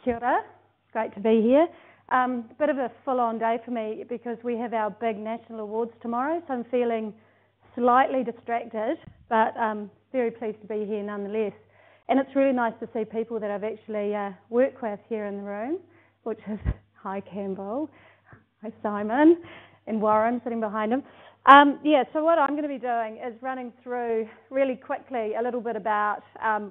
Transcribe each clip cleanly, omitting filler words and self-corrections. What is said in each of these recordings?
Kia ora. Great to be here. Bit of a full-on day for me because we have our big national awards tomorrow, so I'm feeling slightly distracted, but very pleased to be here nonetheless. And it's really nice to see people that I've actually worked with here in the room, which is hi Campbell, hi Simon, and Warren sitting behind him. So what I'm going to be doing is running through really quickly a little bit about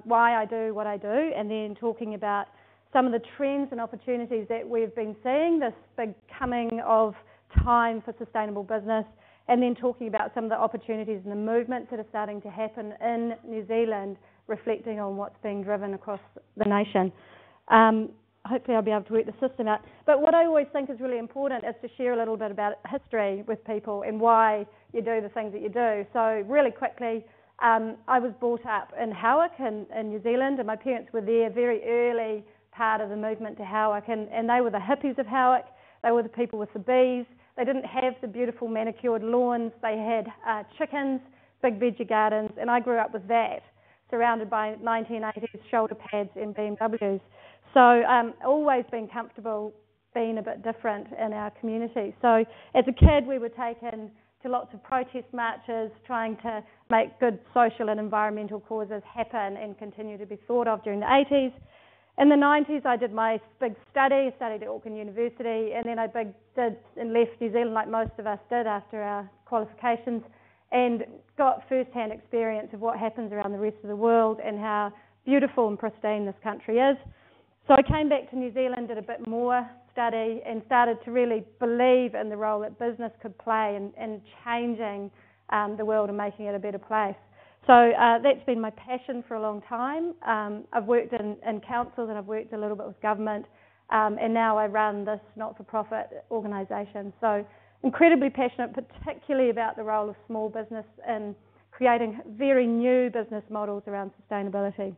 why I do what I do, and then talking about some of the trends and opportunities that we've been seeing, this big coming of time for sustainable business, and then talking about some of the opportunities and the movements that are starting to happen in New Zealand, reflecting on what's being driven across the nation. Hopefully I'll be able to work the system out. But what I always think is really important is to share a little bit about history with people and why you do the things that you do. So really quickly, I was brought up in Howick in New Zealand, and my parents were there very early part of the movement to Howick, and they were the hippies of Howick. They were the people with the bees. They didn't have the beautiful manicured lawns. They had chickens, big veggie gardens, and I grew up with that, surrounded by 1980s shoulder pads and BMWs. So always been comfortable being a bit different in our community. So as a kid, we were taken to lots of protest marches, trying to make good social and environmental causes happen and continue to be thought of during the 80s. In the 90s, I did my big study. I studied at Auckland University, and then I did and left New Zealand like most of us did after our qualifications, and got first-hand experience of what happens around the rest of the world and how beautiful and pristine this country is. So I came back to New Zealand, did a bit more study, and started to really believe in the role that business could play in changing the world and making it a better place. So that's been my passion for a long time. I've worked in councils, and I've worked a little bit with government, and now I run this not-for-profit organisation. So incredibly passionate, particularly about the role of small business in creating very new business models around sustainability.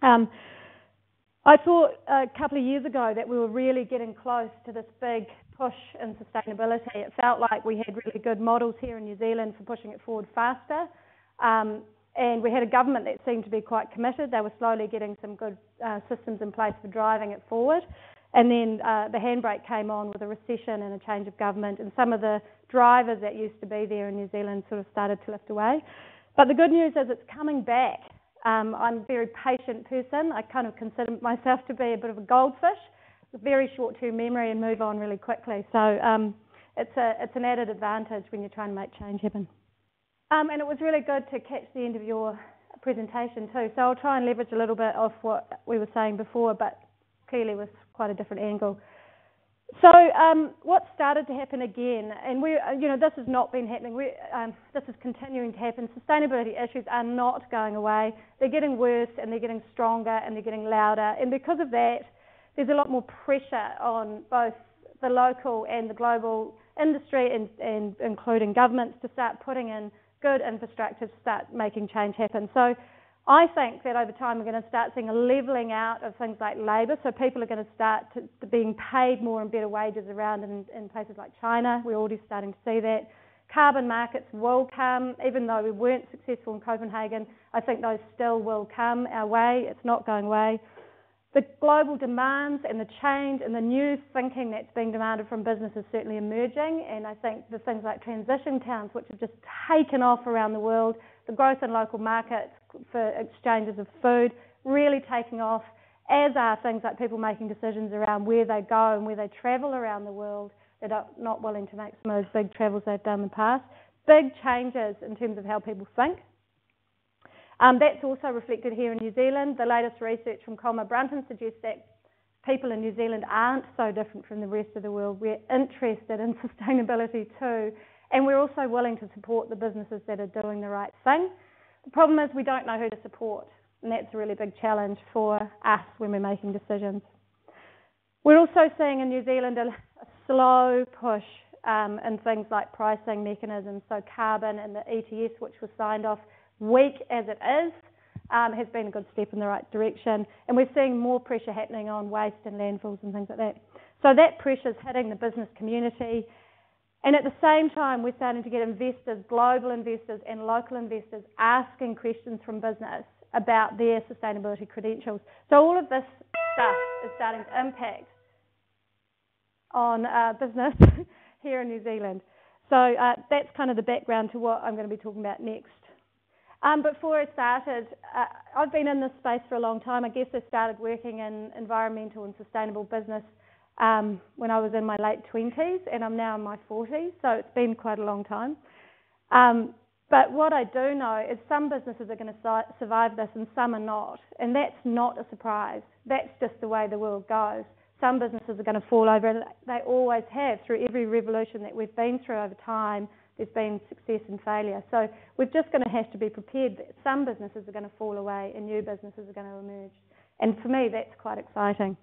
I thought a couple of years ago that we were really getting close to this big push in sustainability. It felt like we had really good models here in New Zealand for pushing it forward faster. And we had a government that seemed to be quite committed. They were slowly getting some good systems in place for driving it forward. And then the handbrake came on with a recession and a change of government, and some of the drivers that used to be there in New Zealand sort of started to lift away. But the good news is it's coming back. I'm a very patient person. I kind of consider myself to be a bit of a goldfish, with very short-term memory and move on really quickly. So it's an added advantage when you're trying to make change happen. And it was really good to catch the end of your presentation too. So I'll try and leverage a little bit off what we were saying before, but clearly with quite a different angle. So what started to happen again, and this has not been happening. This is continuing to happen. Sustainability issues are not going away. They're getting worse, and they're getting stronger, and they're getting louder. And because of that, there's a lot more pressure on both the local and the global industry, and including governments, to start putting in good infrastructure to start making change happen. So I think that over time we're going to start seeing a levelling out of things like labour. So people are going to start to being paid more and better wages around in places like China. We're already starting to see that. Carbon markets will come. Even though we weren't successful in Copenhagen, I think those still will come our way. It's not going away. The global demands and the change and the new thinking that's being demanded from business is certainly emerging, and I think the things like transition towns, which have just taken off around the world, the growth in local markets for exchanges of food, really taking off, as are things like people making decisions around where they go and where they travel around the world. They're not willing to make some of those big travels they've done in the past. Big changes in terms of how people think. That's also reflected here in New Zealand. The latest research from Colma Brunton suggests that people in New Zealand aren't so different from the rest of the world. We're interested in sustainability too, and we're also willing to support the businesses that are doing the right thing. The problem is we don't know who to support, and that's a really big challenge for us when we're making decisions. We're also seeing in New Zealand a slow push in things like pricing mechanisms, so carbon and the ETS, which was signed off, weak as it is, has been a good step in the right direction, and we're seeing more pressure happening on waste and landfills and things like that. So that pressure's hitting the business community, And at the same time, we're starting to get investors, global investors and local investors, asking questions from business about their sustainability credentials. So all of this stuff is starting to impact on business here in New Zealand. So that's kind of the background to what I'm going to be talking about next. Before I started, I've been in this space for a long time. I guess I started working in environmental and sustainable business when I was in my late 20s, and I'm now in my 40s, so it's been quite a long time. But what I do know is some businesses are going to survive this and some are not, and that's not a surprise. That's just the way the world goes. Some businesses are going to fall over, and they always have. Through every revolution that we've been through over time, there's been success and failure. So we're just going to have to be prepared that some businesses are going to fall away and new businesses are going to emerge. And for me, that's quite exciting.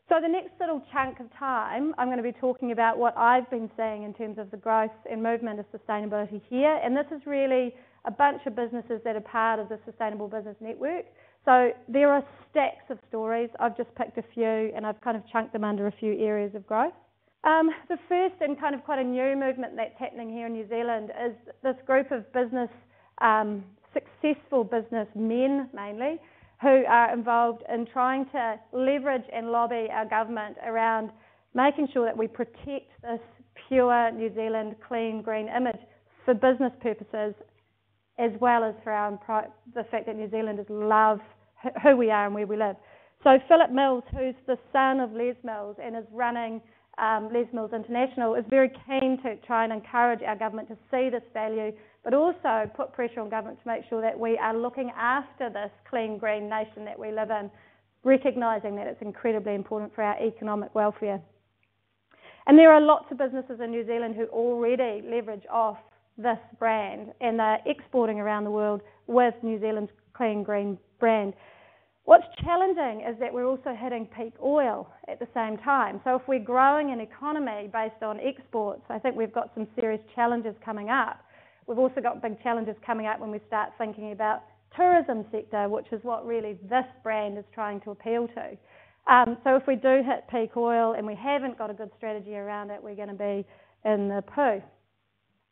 So the next little chunk of time, I'm going to be talking about what I've been seeing in terms of the growth and movement of sustainability here. And this is really a bunch of businesses that are part of the Sustainable Business Network. So there are stacks of stories. I've just picked a few and I've kind of chunked them under a few areas of growth. The first and kind of quite a new movement that's happening here in New Zealand is this group of business, successful business men mainly, who are involved in trying to leverage and lobby our government around making sure that we protect this pure New Zealand clean green image for business purposes, as well as for the fact that New Zealanders love who we are and where we live. So Philip Mills, who's the son of Les Mills and is running Les Mills International, is very keen to try and encourage our government to see this value, but also put pressure on government to make sure that we are looking after this clean green nation that we live in, recognising that it's incredibly important for our economic welfare. And there are lots of businesses in New Zealand who already leverage off this brand, and they're exporting around the world with New Zealand's clean green brand. What's challenging is that we're also hitting peak oil at the same time. So if we're growing an economy based on exports, I think we've got some serious challenges coming up. We've also got big challenges coming up when we start thinking about tourism sector, which is what really this brand is trying to appeal to. So if we do hit peak oil and we haven't got a good strategy around it, we're going to be in the poo.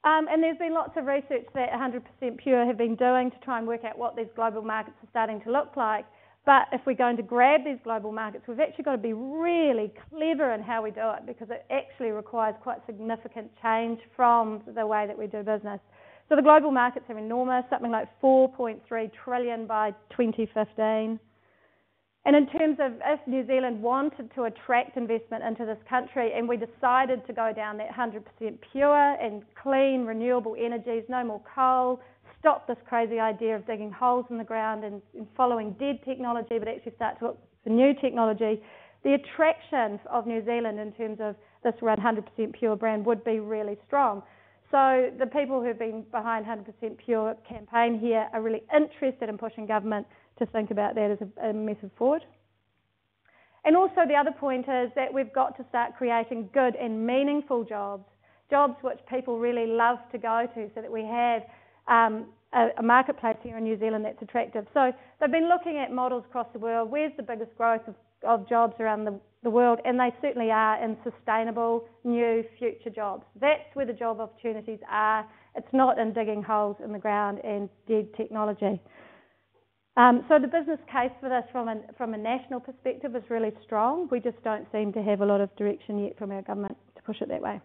And there's been lots of research that 100% Pure have been doing to try and work out what these global markets are starting to look like. But if we're going to grab these global markets, we've actually got to be really clever in how we do it, because it actually requires quite significant change from the way that we do business. So the global markets are enormous, something like 4.3 trillion by 2015. And in terms of if New Zealand wanted to attract investment into this country and we decided to go down that 100% pure and clean renewable energies, no more coal, stop this crazy idea of digging holes in the ground and following dead technology, but actually start to look for new technology, the attraction of New Zealand in terms of this 100% pure brand would be really strong. So the people who've been behind 100% Pure campaign here are really interested in pushing government to think about that as a method forward. And also the other point is that we've got to start creating good and meaningful jobs, jobs which people really love to go to, so that we have a marketplace here in New Zealand that's attractive. So they've been looking at models across the world. Where's the biggest growth of jobs around the world? And they certainly are in sustainable, new, future jobs. That's where the job opportunities are. It's not in digging holes in the ground and dead technology. So the business case for this from a national perspective is really strong. We just don't seem to have a lot of direction yet from our government to push it that way.